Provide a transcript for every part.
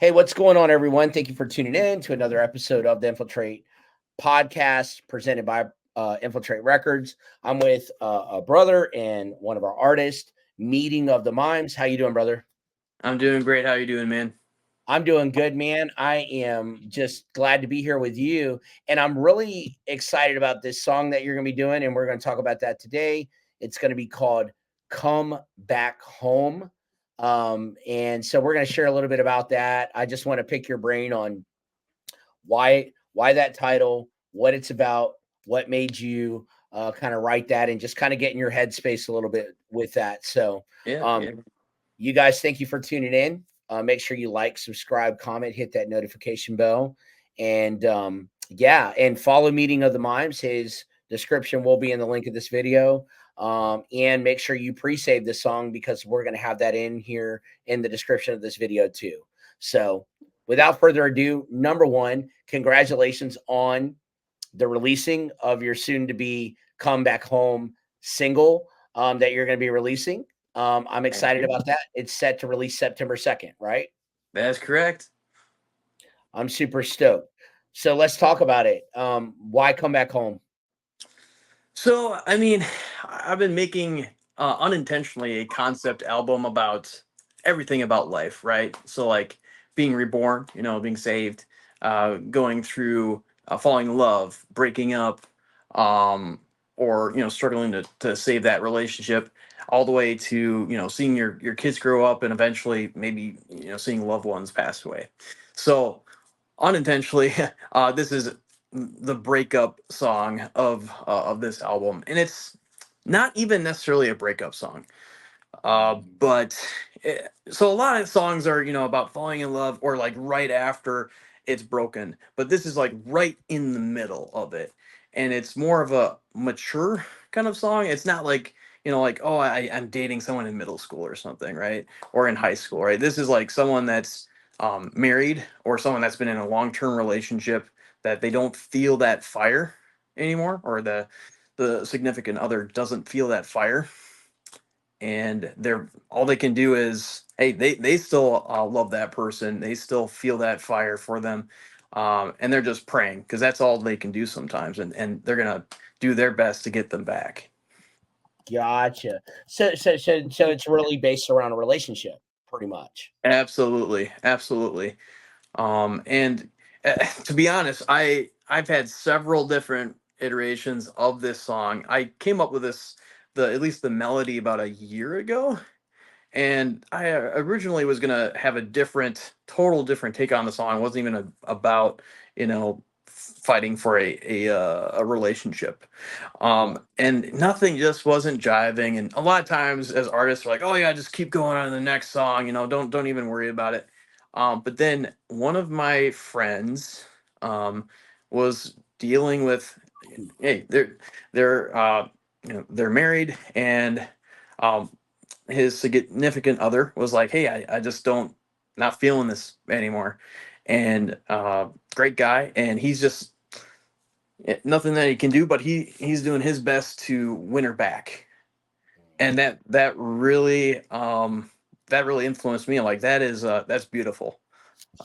Hey, what's going on, everyone? Thank you for tuning in to another episode of the Infiltrate Podcast presented by Infiltrate Records. I'm with a brother and one of our artists, Meeting of the Mimes. How you doing, brother? I'm doing great. How you doing, man? I'm doing good, man. I am just glad to be here with you, and I'm really excited about this song that you're going to be doing, and we're going to talk about that today. It's going to be called "Come Back Home." And so we're going to share a little bit about that. I just want to pick your brain on why that title, what it's about, what made you kind of write that, and just kind of get in your headspace a little bit with that. So, Yeah, um, yeah. you guys, thank you for tuning in. Make sure you like, subscribe, comment, hit that notification bell, and yeah, and follow Meeting of the Mimes. His description will be in the link of this video. And make sure you pre-save the song because we're going to have that in here in the description of this video too. So, without further ado, number one, congratulations on the releasing of your soon-to-be "Come Back Home" single that you're going to be releasing. I'm Thank excited you. about that. It's set to release September 2nd, right? That's correct. I'm super stoked. So let's talk about it. Why "Come Back Home"? So, I mean, I've been making unintentionally a concept album about everything about life, right? So, like being reborn, being saved, going through falling in love, breaking up, um, or struggling to save that relationship, all the way to seeing your kids grow up and eventually maybe seeing loved ones pass away. So unintentionally, this is the breakup song of this album, and it's not even necessarily a breakup song. But so a lot of songs are about falling in love or like right after it's broken, but this is like right in the middle of it, and it's more of a mature kind of song. It's not like like, oh, I'm dating someone in middle school or something, right? Or in high school, right? This is like someone that's married or someone that's been in a long-term relationship that they don't feel that fire anymore, or the significant other doesn't feel that fire, and they're all they can do is, hey, they still love that person, they still feel that fire for them, and they're just praying because that's all they can do sometimes, and they're gonna do their best to get them back. Gotcha. So it's really based around a relationship, pretty much. Absolutely, absolutely. And to be honest, I've had several different iterations of this song. I came up with the at least the melody about a year ago, and I originally was gonna have a total different take on the song. It wasn't even about fighting for a relationship, and nothing just wasn't jiving. And a lot of times, as artists, are like, "Oh yeah, just keep going on to the next song. Don't even worry about it." But then one of my friends was dealing with, hey, they're married, and um, his significant other was like, "Hey, I just don't not feeling this anymore," and great guy, and he's just nothing that he can do, but he's doing his best to win her back, and that really influenced me. I'm like, that's beautiful,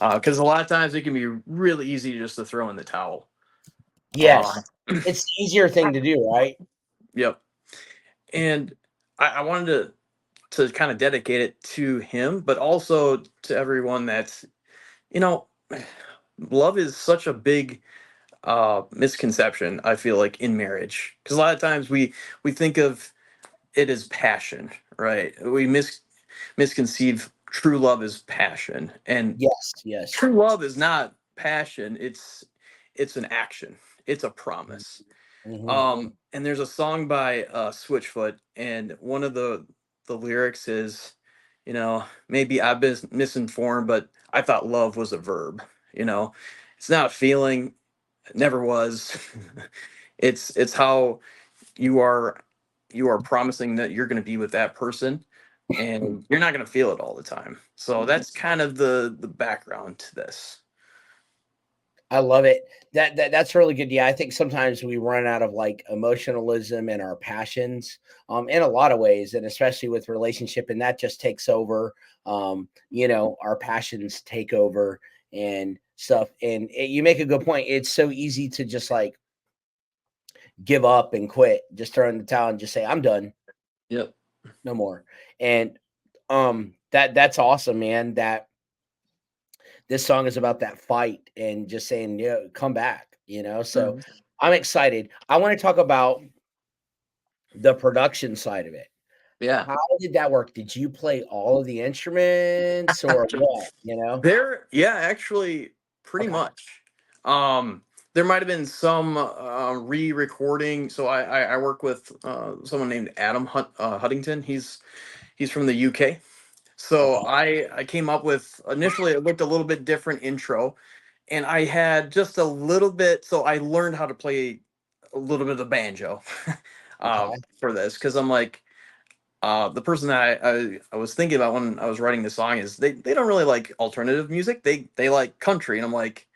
because a lot of times it can be really easy just to throw in the towel. Uh, Yes, it's the easier thing to do, right? yep, and I wanted to kind of dedicate it to him, but also to everyone that's you know love is such a big misconception, I feel like, in marriage, because a lot of times we think of it as passion, right? We misconceive true love as passion, and Yes, yes. true love is not passion. It's an action, it's a promise. Hmm. And there's a song by Switchfoot, and one of the lyrics is, maybe I've been misinformed, but I thought love was a verb. you know it's not a feeling. It never was. It's how you are you are promising that you're going to be with that person, and you're not going to feel it all the time. So that's kind of the background to this. I love it. That's really good. Yeah, I think sometimes we run out of like emotionalism and our passions, in a lot of ways, and especially with relationship, and that just takes over. Our passions take over and stuff. And you make a good point. It's so easy to just like give up and quit, just throw in the towel and just say, "I'm done, Yep. no more." And that's awesome, man. That this song is about that fight and just saying, yeah, come back. So Mhm. I'm excited. I want to talk about the production side of it. Yeah. How did that work? Did you play all of the instruments or what? Yeah, actually, pretty Okay. much. Um, there might have been some re-recording. So I work with someone named Adam Huntington. He's from the UK. So Okay. I came up with, initially it looked a little bit different intro, and I had just a little bit. So I learned how to play a little bit of the banjo Okay. for this, because I'm like, the person that I was thinking about when I was writing the song is they don't really like alternative music. They like country, and I'm like,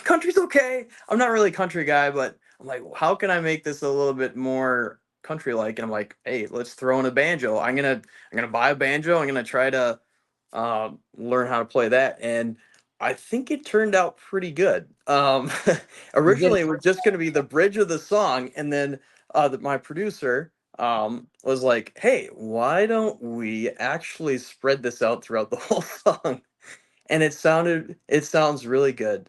country's okay. I'm not really a country guy, but I'm like, how can I make this a little bit more country like? And I'm like, hey, let's throw in a banjo. I'm gonna buy a banjo. I'm gonna try to learn how to play that, and I think it turned out pretty good. You did. Originally, it was just going to be the bridge of the song, and then my producer was like, "Hey, why don't we actually spread this out throughout the whole song?" And it sounds really good,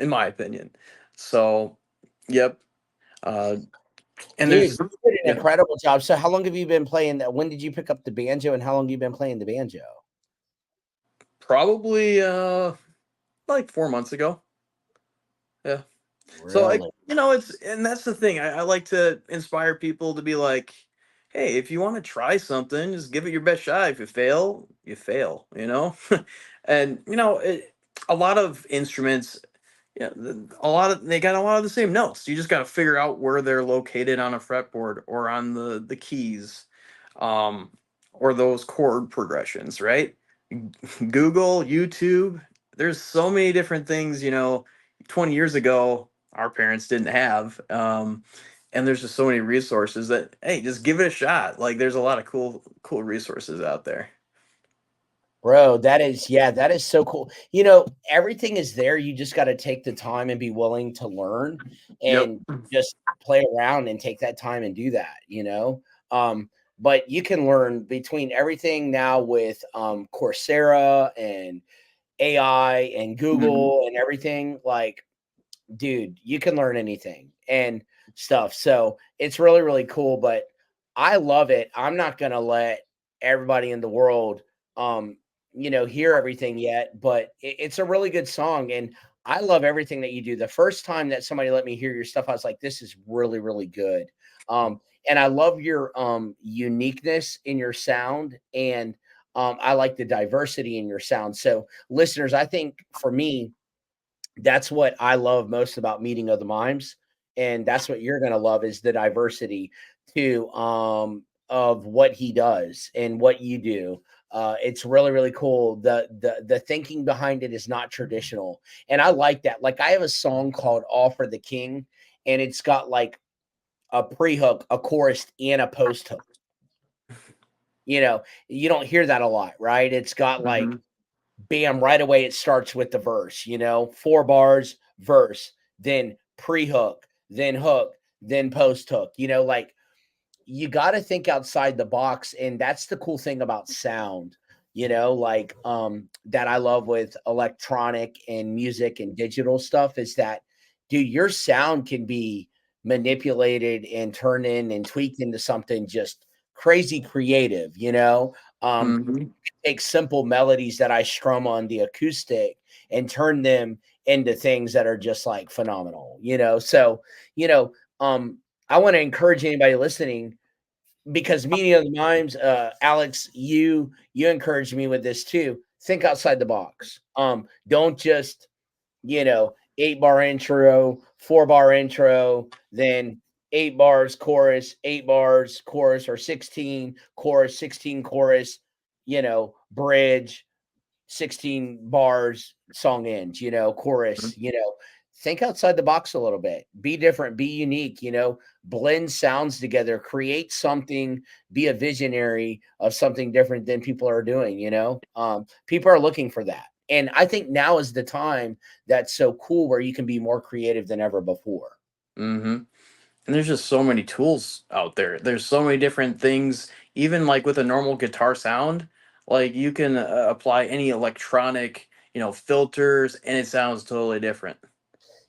in my opinion. So, yep. Uh, and Dude, there's you did an yeah, incredible job. So how long have you been playing that? When did you pick up the banjo and how long have you been playing the banjo? probably like 4 months ago. Yeah. So Really? and that's the thing. I like to inspire people to be like, hey, if you want to try something, just give it your best shot. If you fail, you fail, And a lot of instruments, yeah, they got a lot of the same notes. You just got to figure out where they're located on a fretboard or on the keys, um, or those chord progressions, right? Google, YouTube. There's so many different things, 20 years ago, our parents didn't have. And there's just so many resources that, hey, just give it a shot. Like, there's a lot of cool resources out there. Bro, that is so cool. Everything is there. You just got to take the time and be willing to learn Yep. and just play around and take that time and do that. But you can learn between everything now with Coursera and AI and Hmm. Google and everything. Like, dude, you can learn anything and stuff. So it's really, really cool. But I love it. I'm not gonna let everybody in the world hear everything yet, but it's a really good song. And I love everything that you do. The first time that somebody let me hear your stuff, I was like, this is really, really good. And I love your uniqueness in your sound and I like the diversity in your sound. So listeners, I think for me, that's what I love most about Meeting of the Mimes, and that's what you're gonna love is the diversity too, of what he does and what you do. It's really, really cool. The thinking behind it is not traditional, and I like that. Like I have a song called "All for the King," and it's got like a pre-hook, a chorus, and a post-hook. You don't hear that a lot, right? It's got Hmm. like bam, right away it starts with the verse, 4 bars, verse, then pre-hook, then hook, then post-hook. Like you got to think outside the box, and that's the cool thing about sound, like that I love with electronic and music and digital stuff is that dude, your sound can be manipulated and turned in and tweaked into something just crazy creative. Hmm. Take simple melodies that I strum on the acoustic and turn them into things that are just like phenomenal. So, you know, I want to encourage anybody listening because meeting of the mimes, Alex, you encouraged me with this too. Think outside the box. Don't just 8-bar intro, 4-bar intro, then 8 bars chorus, 8 bars chorus, or 16 chorus, 16 chorus, bridge, 16 bars, song ends, chorus, think outside the box a little bit, be different, be unique, blend sounds together, create something, be a visionary of something different than people are doing, people are looking for that. And I think now is the time that's so cool where you can be more creative than ever before. Mm-hmm. And there's just so many tools out there. There's so many different things, even like with a normal guitar sound, like you can apply any electronic, filters, and it sounds totally different.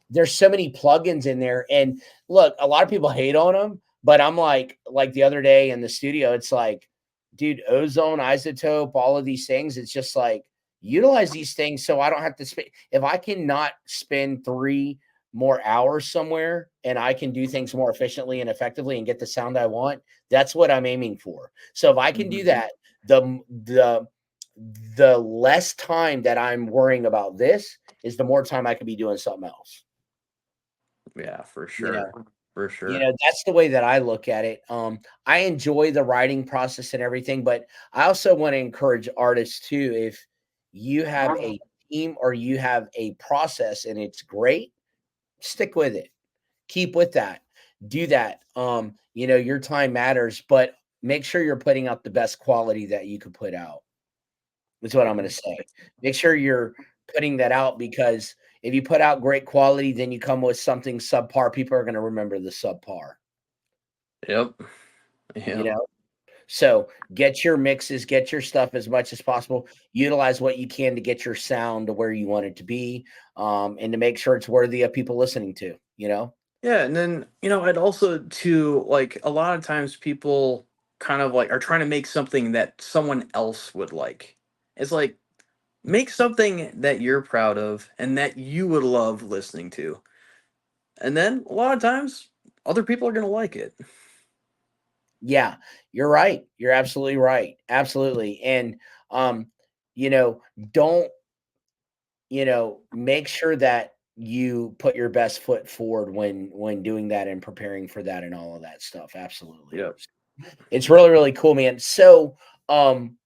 There's so many plugins in there. And look, a lot of people hate on them, but I'm like the other day in the studio, it's like, dude, ozone, isotope, all of these things. It's just like utilize these things so I don't have to spend. If I cannot spend 3 more hours somewhere and I can do things more efficiently and effectively and get the sound I want, that's what I'm aiming for. So if I can do Mhm. that, the less time that I'm worrying about this is the more time I could be doing something else. Yeah, for You know, sure. For sure. that's the way that I look at it. I enjoy the writing process and everything, but I also want to encourage artists too. If you have a team or you have a process and it's great, stick with it. Keep with that. Do that. Your time matters, but make sure you're putting out the best quality that you could put out. That's what I'm going to say. Make sure you're putting that out because if you put out great quality, then you come with something subpar, people are going to remember the subpar, Yep. you Yep. know? So get your mixes, get your stuff as much as possible. Utilize what you can to get your sound to where you want it to be, and to make sure it's worthy of people listening to. Yeah, and then, I'd also to like a lot of times people kind of like are trying to make something that someone else would like. It's like make something that you're proud of and that you would love listening to. And then a lot of times other people are going to like it. Yeah, you're right. You're absolutely right. Absolutely. And, um, you know, don't make sure that you put your best foot forward when doing that and preparing for that and all of that stuff. Absolutely. Yep. It's really, really cool, man. So, um,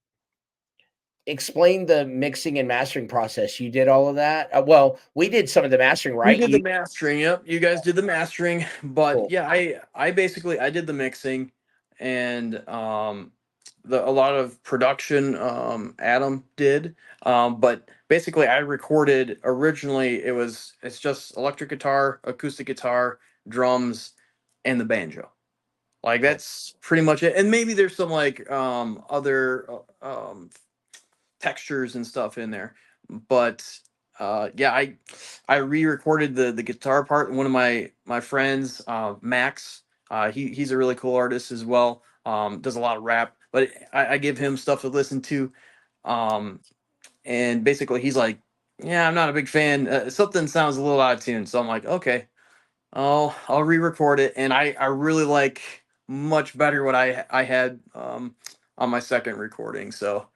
explain the mixing and mastering process. You did all of that? Well, we did some of the mastering, We right? did the You mastering. Yep, you guys did the mastering, but cool. yeah, I basically I did the mixing, and the a lot of production Adam did, but basically I recorded originally it's just electric guitar, acoustic guitar, drums, and the banjo. Like Cool. that's pretty much it, and maybe there's some like other textures and stuff in there. But yeah, I re-recorded the guitar part. One of my friends, Max, he's a really cool artist as well. Does a lot of rap, but I give him stuff to listen to. Um, and basically, he's like, "Yeah, I'm not a big fan. Something sounds a little out of tune." So I'm like, "Okay, I'll re-record it." And I really like much better what I had on my second recording. So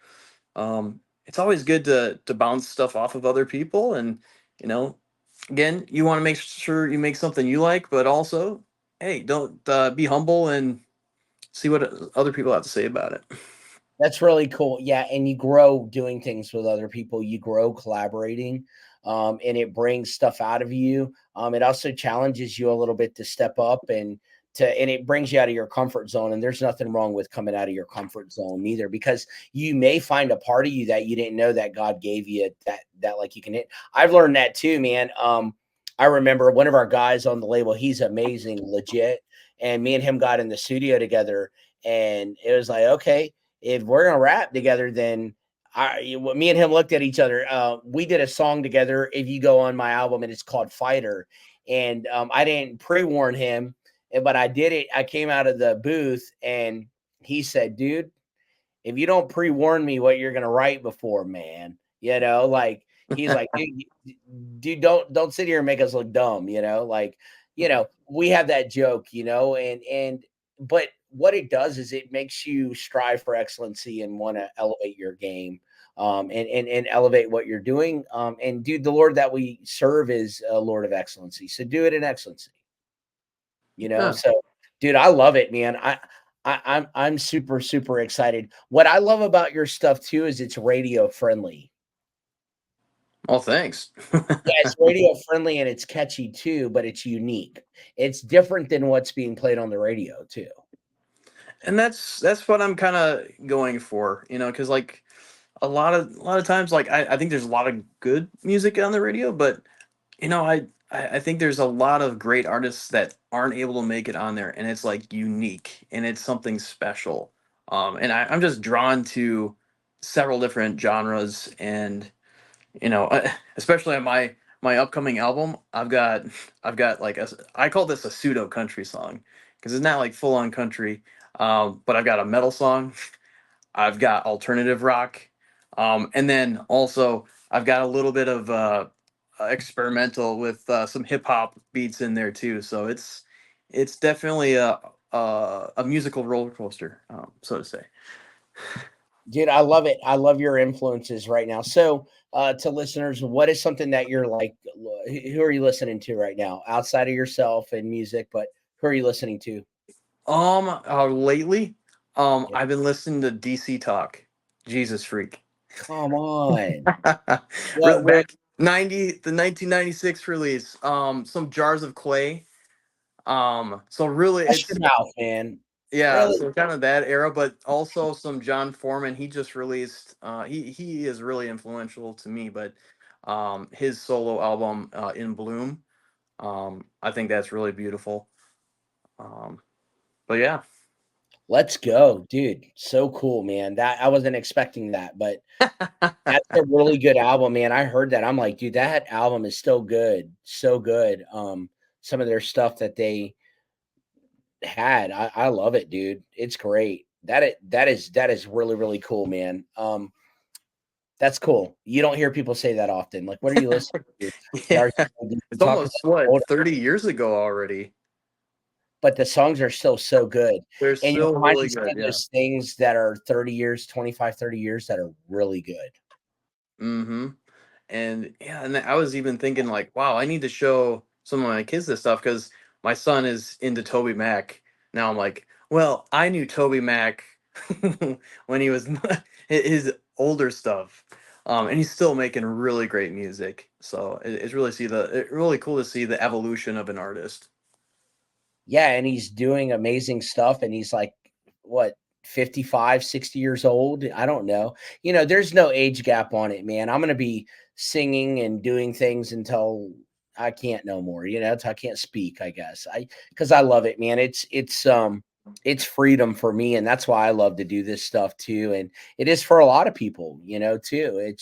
it's always good to bounce stuff off of other people, and you know again, you want to make sure you make something you like, but also, hey, don't be humble and see what other people have to say about it. That's really cool. Yeah, and you grow doing things with other people. You grow collaborating, and it brings stuff out of you. It also challenges you a little bit to step up and it brings you out of your comfort zone. And there's nothing wrong with coming out of your comfort zone either, because you may find a part of you that you didn't know that God gave you that like you can hit. I've learned that too, man. I remember one of our guys on the label. He's amazing, legit, and me and him got in the studio together, and it was like, okay, if we're gonna rap together, then me and him looked at each other. We did a song together. If you go on my album, and it's called Fighter, and I didn't pre-warn him, but I did it. I came out of the booth, and he said, "Dude, if you don't pre-warn me what you're gonna write before, man, like he's like, dude, don't sit here and make us look dumb, like, we have that joke, and but what it does is it makes you strive for excellency and want to elevate your game, and elevate what you're doing. And dude, the Lord that we serve is a Lord of excellency. So do it in excellency, Yeah. so dude, I love it, man. I'm super, super excited. What I love about your stuff too is it's radio friendly. Oh, thanks. Yeah, it's radio friendly and it's catchy too, but it's unique. It's different than what's being played on the radio too. And that's what I'm kind of going for, because like a lot of times, like I think there's a lot of good music on the radio, but I think there's a lot of great artists that aren't able to make it on there, and it's like unique and it's something special. And I'm just drawn to several different genres, and especially on my upcoming album, I've got like I call this a pseudo country song because it's not like full on country, but I've got a metal song, I've got alternative rock, and then also I've got a little bit of experimental with some hip hop beats in there too. So it's definitely a musical roller coaster, so to say. Dude, I love it. I love your influences right now. So, to listeners, what is something that you're like? Who are you listening to right now, outside of yourself and music? But who are you listening to? Lately, Yeah. I've been listening to DC Talk, Jesus Freak. Come on, what? Where? Back the 1996 release, some Jars of Clay. So really, Hush your it's mouth, man. yeah, Really? so kind of that era, but also some John Foreman. He just released. He is really influential to me, but his solo album, In Bloom, I think that's really beautiful. Um, but yeah. Let's go, dude. So cool, man. That I wasn't expecting that, but that's a really good album, man. I heard that. I'm like, dude, that album is so good, so good. Some of their stuff that they had, I love it, dude. It's great. That is really really cool, man. That's cool. You don't hear people say that often. Like, what are you listening to? Yeah, Are you it's talking almost about what old, 30 years ago already. but the songs are still so good. They're And you still remind me really some good. of Yeah. those things that are 30 years, 25, 30 years that are really good. Mm-hmm. And yeah, and I was even thinking like, wow, I need to show some of my kids this stuff because my son is into Toby Mac. Now I'm like, well, I knew Toby Mac when he was his older stuff, and he's still making really great music. So it's really cool to see the evolution of an artist. Yeah, and he's doing amazing stuff, and he's like, what, 55, 60 years old? I don't know. There's no age gap on it, man. I'm gonna be singing and doing things until I can't no more, until I can't speak, I guess. Because I love it, man. It's freedom for me, and that's why I love to do this stuff too. And it is for a lot of people, too.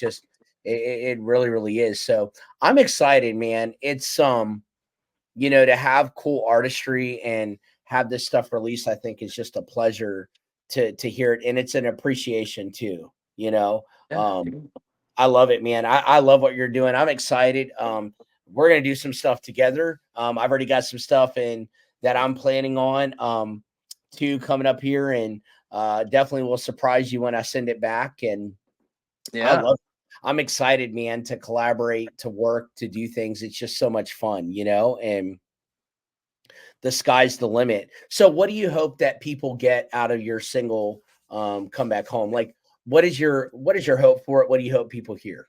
It really, really is. So I'm excited, man. To have cool artistry and have this stuff released, I think is just a pleasure to hear it, and it's an appreciation too. Yeah. I love it, man. I love what you're doing. I'm excited. We're gonna do some stuff together. I've already got some stuff in that I'm planning on to coming up here, and definitely will surprise you when I send it back. And I Yeah. love. I'm excited, man, to collaborate, to work, to do things. It's just so much fun, and the sky's the limit. So what do you hope that people get out of your single come back home? Like what is your hope for it? What do you hope people hear?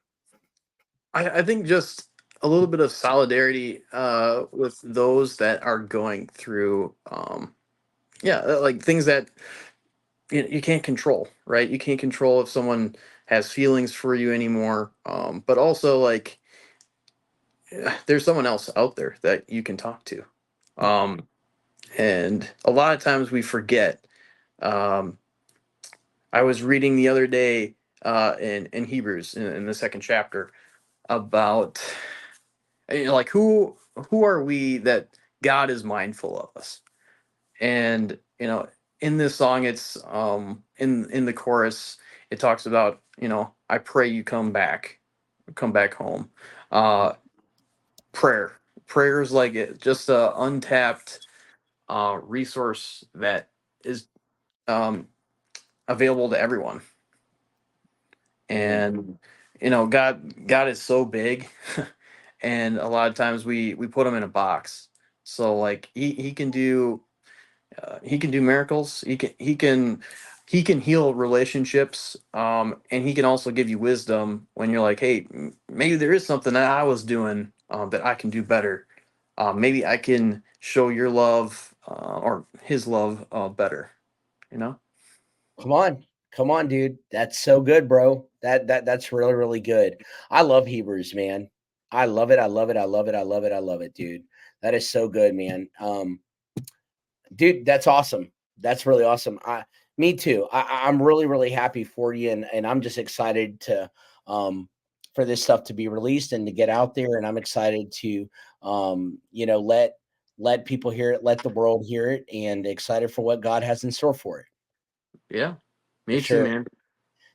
I think just a little bit of solidarity with those that are going through yeah, like things that you can't control, right? You can't control if someone has feelings for you anymore, but also like there's someone else out there that you can talk to, um, and a lot of times we forget. um, I was reading the other day in Hebrews in the second chapter about like who are we that God is mindful of us. And in this song, it's in the chorus, it talks about, I pray you come back home. uh prayer is like just a untapped resource that is um available to everyone. Mhm. And God is so big, and a lot of times we put him in a box. So like he can do miracles. He can heal relationships, and he can also give you wisdom when you're like, hey, maybe there is something that I was doing that I can do better. Maybe I can show your love or his love better. You know? Come on. Come on, dude. That's so good, bro. That's really, really good. I love Hebrews, man. I love it. I love it. I love it. I love it. I love it, dude. That is so good, man. Dude, that's awesome. That's really awesome. Me too. I'm really, really happy for you, and I'm just excited to for this stuff to be released and to get out there. And I'm excited to let people hear it, let the world hear it, and excited for what God has in store for it. Yeah. For Me too, sure. man.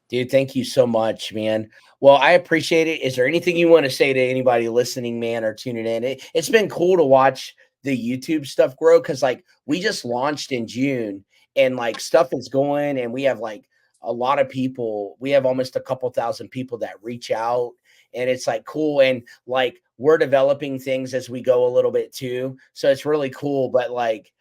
Dude, thank you so much, man. Well, I appreciate it. Is there anything you want to say to anybody listening, man, or tuning in? It's been cool to watch the YouTube stuff grow because, like, we just launched in June and, like, stuff is going, and we have, like, a lot of people. We have almost a couple thousand people that reach out, and it's, like, cool. And, like, we're developing things as we go a little bit too. So it's really cool. But, like,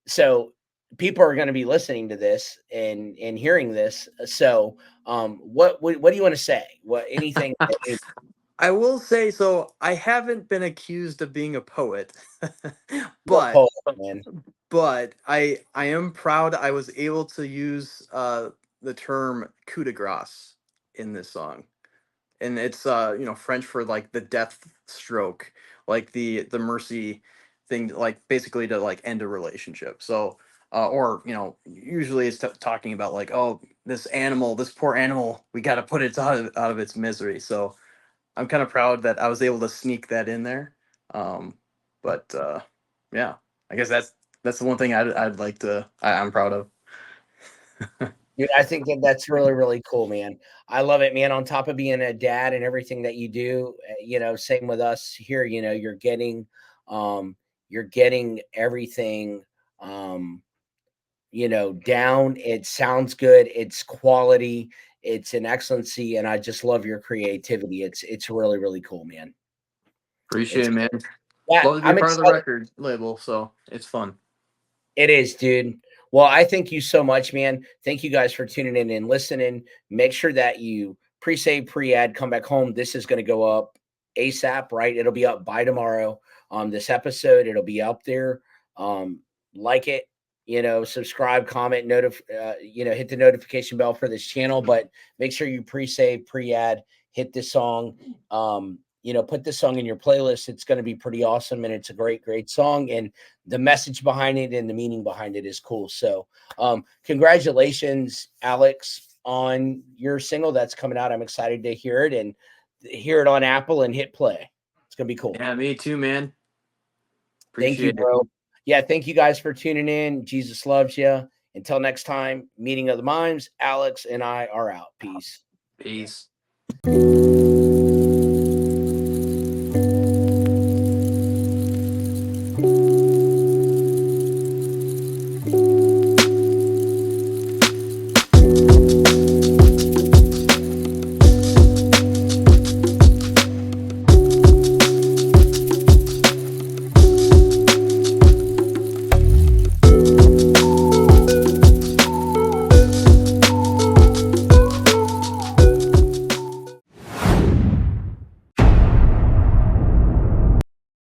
so people are going to be listening to this and hearing this. So, what do you want to say? What anything? I will say so. I haven't been accused of being a poet, You're a but poet, man. I am proud I was able to use the term coup de grace in this song, and it's French for like the death stroke, like the mercy thing, like basically to like end a relationship. So or usually it's talking about like, oh, this poor animal, we got to put it out of its misery. So I'm kind of proud that I was able to sneak that in there. Um, but yeah, I guess that's the one thing I'm proud of. Dude, I think that's really, really cool, man. I love it, man. On top of being a dad and everything that you do, same with us here. Um, you're getting everything, um, down. It sounds good. It's quality. It's an excellency, and I just love your creativity. It's really, really cool, man. Appreciate It's it, man. Yeah, Love to be a I'm part of the excited. record label, so it's fun. It is, dude. Well, I thank you so much, man. Thank you guys for tuning in and listening. Make sure that you pre-save, pre-ad, come back home. This is going to go up ASAP, right? It'll be up by tomorrow. This episode, it'll be up there. Like it, subscribe, comment, hit the notification bell for this channel. But make sure you pre-save, pre-ad, hit this song. Put this song in your playlist. It's going to be pretty awesome, and it's a great, great song. And the message behind it and the meaning behind it is cool. So, congratulations, Alex, on your single that's coming out. I'm excited to hear it and hear it on Apple and hit play. It's gonna be cool. Yeah, me too, man. Thank you, Appreciate it. bro. Yeah, thank you guys for tuning in. Jesus loves you. Until next time, meeting of the mimes. Alex and I are out. Peace. Peace.